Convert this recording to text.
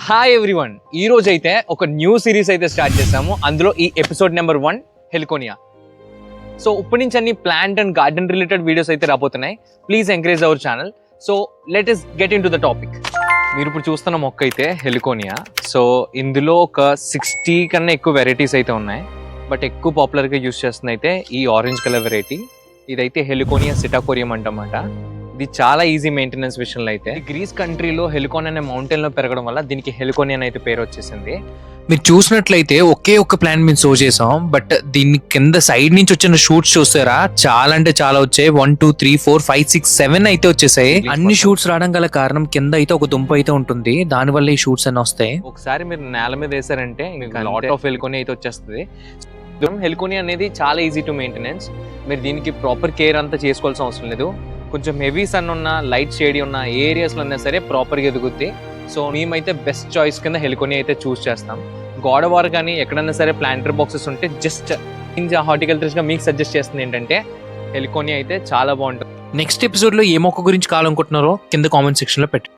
Hi everyone, ఈ రోజు అయితే ఒక న్యూ సిరీస్ అయితే స్టార్ట్ చేసాము. అందులో ఈ ఎపిసోడ్ నెంబర్ 1 హెలికోనియా. సో ఇప్పటి నుంచి అన్ని plant and garden related videos అయితే రాబోతున్నాయి. Please encourage our channel. So let us get in to the topic. మీరు ఇప్పుడు చూస్తున్న మొక్క అయితే హెలికోనియా. సో ఇందులో ఒక 60 కన్నా ఎక్కువ వెరైటీస్ అయితే ఉన్నాయి. బట్ ఎక్కువ పాపులర్గా యూస్ చేస్తుంది అయితే ఈ ఆరెంజ్ కలర్ వెరైటీ. ఇదైతే హెలికోనియా సిటాకోరియం అంటమాట. ఇది చాలా ఈజీ మెయింటెనెన్స్ విషయంలో అయితే గ్రీస్ కంట్రీలో హెలికోన్ అనే మౌంటైన్ లో పెరగడం వల్ల దీనికి హెలికోనియా అయితే పేరు వచ్చేసింది. మీరు చూసినట్లయితే ఒకే ఒక్క ప్లాంట్ మేము సో చేసాం, బట్ దీని కింద సైడ్ నుంచి వచ్చిన షూట్స్ చూస్తారా, చాలా అంటే చాలా వచ్చాయి. 1 2 3 4 5 6 7 అయితే వచ్చేసాయి. అన్ని షూట్స్ రావడం గల కారణం కింద అయితే ఒక దుంప అయితే ఉంటుంది, దాని వల్ల ఈ షూట్స్ అన్ని వస్తాయి. ఒకసారి మీరు నేల మీద వేసారంటే లాట్ ఆఫ్ హెలికోనియా అయితే వచ్చేస్తుంది. హెలికోనియా అనేది చాలా ఈజీ టు మెయింటెనెన్స్. మీరు దీనికి ప్రాపర్ కేర్ అంతా చేసుకోవాల్సిన అవసరం లేదు. కొంచెం హెవీ సన్ ఉన్న, లైట్ షేడ్ ఉన్న ఏరియాస్లో అయినా సరే ప్రాపర్గా ఎదుగుద్ది. సో మేమైతే బెస్ట్ చాయిస్ కింద హెలికోనియా అయితే చూస్ చేస్తాం. గోడవార్ కానీ ఎక్కడైనా సరే ప్లాంటర్ బాక్సెస్ ఉంటే జస్ట్ హార్టికల్చర్స్గా మీకు సజెస్ట్ చేస్తుంది ఏంటంటే హెలికోనియా అయితే చాలా బాగుంటుంది. నెక్స్ట్ ఎపిసోడ్ లో ఏ మొక్క గురించి కావాలనుకుంటున్నారో కింద కామెంట్ సెక్షన్ లో పెట్టండి.